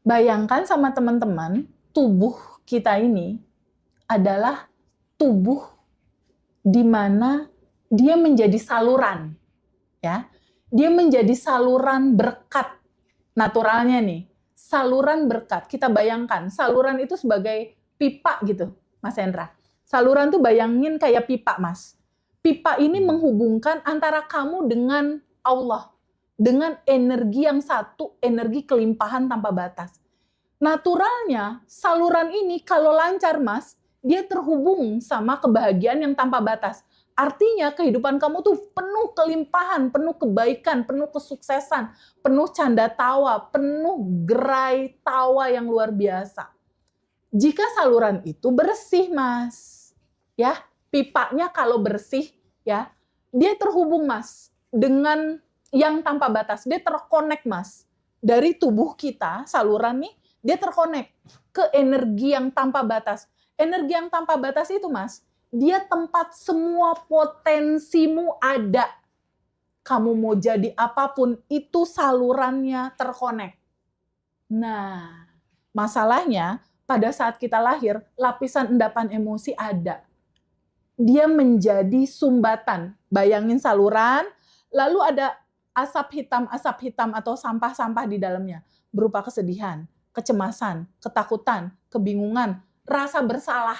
Bayangkan sama teman-teman, tubuh kita ini adalah tubuh di mana dia menjadi saluran, ya. Dia menjadi saluran berkat naturalnya nih. Saluran berkat. Kita bayangkan, saluran itu sebagai pipa gitu, Mas Hendra. Saluran tuh bayangin kayak pipa, Mas. Pipa ini menghubungkan antara kamu dengan Allah, dengan energi yang satu, energi kelimpahan tanpa batas. Naturalnya, saluran ini kalau lancar, Mas, dia terhubung sama kebahagiaan yang tanpa batas. Artinya kehidupan kamu tuh penuh kelimpahan, penuh kebaikan, penuh kesuksesan, penuh canda tawa, penuh gerai tawa yang luar biasa. Jika saluran itu bersih, Mas, ya, pipanya kalau bersih, ya, dia terhubung, Mas, dengan yang tanpa batas. Dia terkonek, Mas. Dari tubuh kita, saluran nih, dia terkonek ke energi yang tanpa batas. Energi yang tanpa batas itu, Mas, dia tempat semua potensimu ada. Kamu mau jadi apapun, itu salurannya terkonek. Nah, masalahnya pada saat kita lahir, lapisan endapan emosi ada. Dia menjadi sumbatan. Bayangin saluran, lalu ada asap hitam atau sampah-sampah di dalamnya. Berupa kesedihan, kecemasan, ketakutan, kebingungan, rasa bersalah.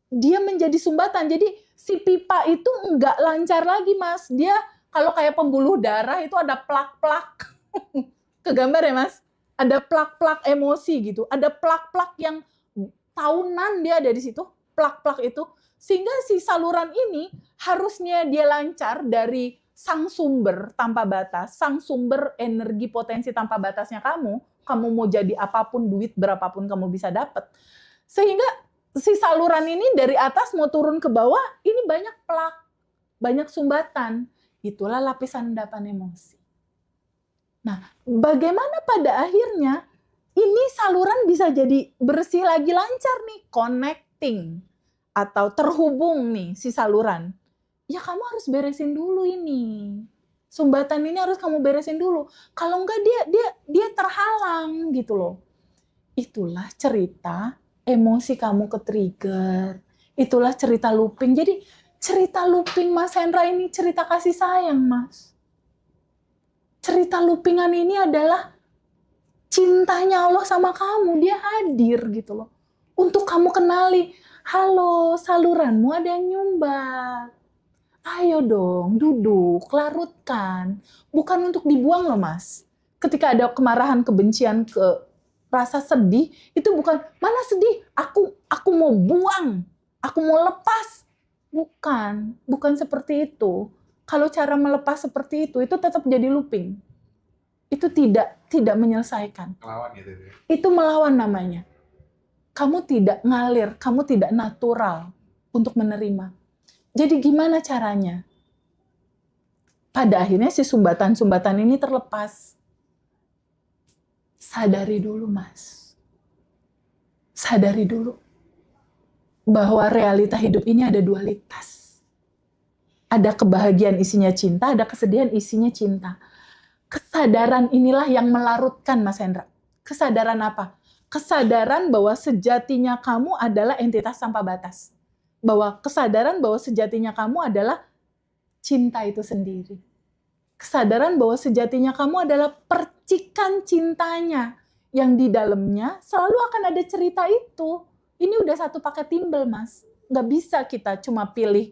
Dia menjadi sumbatan. Jadi si pipa itu enggak lancar lagi, Mas. Dia kalau kayak pembuluh darah itu ada plak-plak. Kegambar ya, Mas? Ada plak-plak emosi gitu. Ada plak-plak yang tahunan dia ada di situ, plak-plak itu. Sehingga si saluran ini harusnya dia lancar dari sang sumber tanpa batas, sang sumber energi potensi tanpa batasnya kamu mau jadi apapun, duit berapapun kamu bisa dapat. Sehingga si saluran ini dari atas mau turun ke bawah, ini banyak plak, banyak sumbatan. Itulah lapisan endapan emosi. Nah, bagaimana pada akhirnya ini saluran bisa jadi bersih lagi, lancar nih, connecting atau terhubung nih si saluran. Ya kamu harus beresin dulu ini. Sumbatan ini harus kamu beresin dulu. Kalau enggak dia terhalang gitu loh. Itulah cerita emosi kamu ke-trigger. Itulah cerita looping. Jadi cerita looping Mas Hendra ini cerita kasih sayang, Mas. Cerita loopingan ini adalah cintanya Allah sama kamu. Dia hadir gitu loh. Untuk kamu kenali, halo saluranmu ada yang nyumbat. Ayo dong, duduk, larutkan. Bukan untuk dibuang loh, Mas. Ketika ada kemarahan, kebencian, rasa sedih, itu bukan, mana sedih, aku mau buang, aku mau lepas. Bukan seperti itu. Kalau cara melepas seperti itu tetap jadi looping. Itu tidak menyelesaikan. Melawan gitu. Itu melawan namanya. Kamu tidak ngalir, kamu tidak natural untuk menerima. Jadi gimana caranya? Pada akhirnya si sumbatan-sumbatan ini terlepas. Sadari dulu, Mas. Sadari dulu bahwa realita hidup ini ada dualitas. Ada kebahagiaan isinya cinta, ada kesedihan isinya cinta. Kesadaran inilah yang melarutkan, Mas Hendra. Kesadaran apa? Kesadaran bahwa sejatinya kamu adalah entitas tanpa batas. Bahwa kesadaran bahwa sejatinya kamu adalah cinta itu sendiri. Kesadaran bahwa sejatinya kamu adalah percikan cintanya yang di dalamnya selalu akan ada cerita itu. Ini udah satu paket timbel, Mas. Nggak bisa kita cuma pilih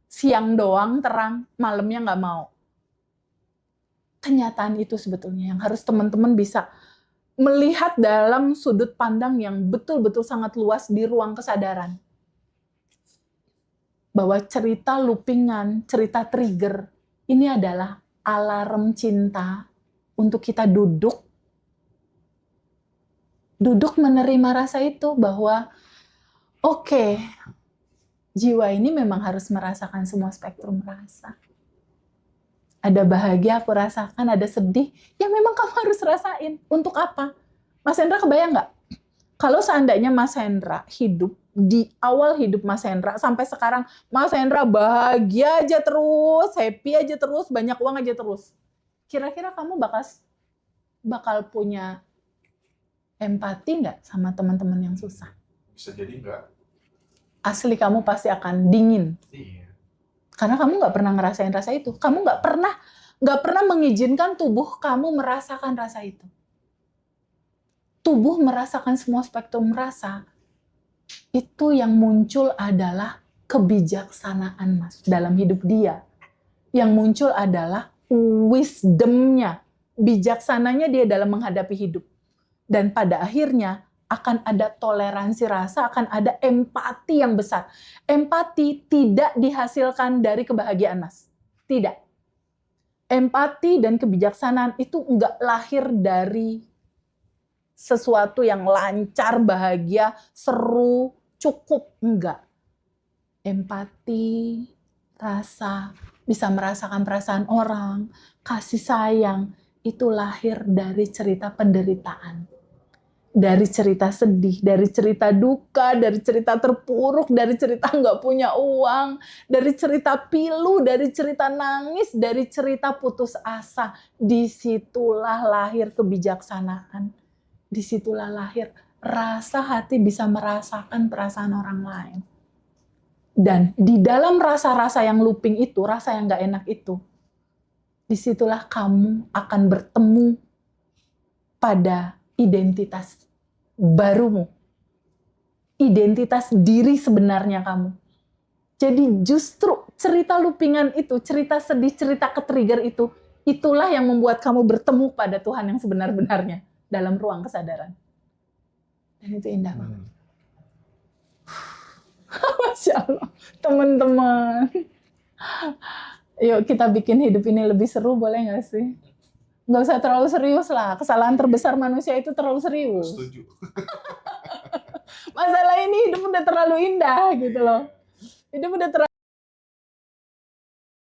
siang doang terang, malamnya nggak mau. Kenyataan itu sebetulnya yang harus teman-teman bisa melihat dalam sudut pandang yang betul-betul sangat luas di ruang kesadaran. Bahwa cerita loopingan, cerita trigger, ini adalah alarm cinta untuk kita duduk menerima rasa itu bahwa oke, jiwa ini memang harus merasakan semua spektrum rasa. Ada bahagia aku rasakan, ada sedih, ya memang kamu harus rasain. Untuk apa? Mas Hendra kebayang nggak? Kalau seandainya Mas Hendra hidup, di awal hidup Mas Hendra, sampai sekarang Mas Hendra bahagia aja terus, happy aja terus, banyak uang aja terus. Kira-kira kamu bakal punya empati nggak sama teman-teman yang susah? Bisa jadi enggak. Asli kamu pasti akan dingin. Iya. Karena kamu nggak pernah ngerasain rasa itu. Kamu nggak pernah mengizinkan tubuh kamu merasakan rasa itu. Tubuh merasakan semua spektrum rasa. Itu yang muncul adalah kebijaksanaan, Mas, dalam hidup dia. Yang muncul adalah wisdom-nya, bijaksananya dia dalam menghadapi hidup. Dan pada akhirnya akan ada toleransi rasa, akan ada empati yang besar. Empati tidak dihasilkan dari kebahagiaan, Mas. Tidak. Empati dan kebijaksanaan itu enggak lahir dari sesuatu yang lancar, bahagia, seru, cukup. Enggak. Empati, rasa, bisa merasakan perasaan orang, kasih sayang, itu lahir dari cerita penderitaan. Dari cerita sedih, dari cerita duka, dari cerita terpuruk, dari cerita nggak punya uang, dari cerita pilu, dari cerita nangis, dari cerita putus asa. Disitulah lahir kebijaksanaan. Disitulah lahir rasa hati bisa merasakan perasaan orang lain. Dan di dalam rasa-rasa yang looping itu, rasa yang nggak enak itu, disitulah kamu akan bertemu pada identitas barumu. Identitas diri sebenarnya kamu. Jadi justru cerita loopingan itu, cerita sedih, cerita ke-trigger itu, itulah yang membuat kamu bertemu pada Tuhan yang sebenar-benarnya dalam ruang kesadaran. Dan itu indah banget. Masya Allah, teman-teman. Yuk kita bikin hidup ini lebih seru, boleh nggak sih? Nggak usah terlalu serius lah. Kesalahan terbesar manusia itu terlalu serius. Setuju. Masalah ini hidup udah terlalu indah gitu loh. Hidup udah terlalu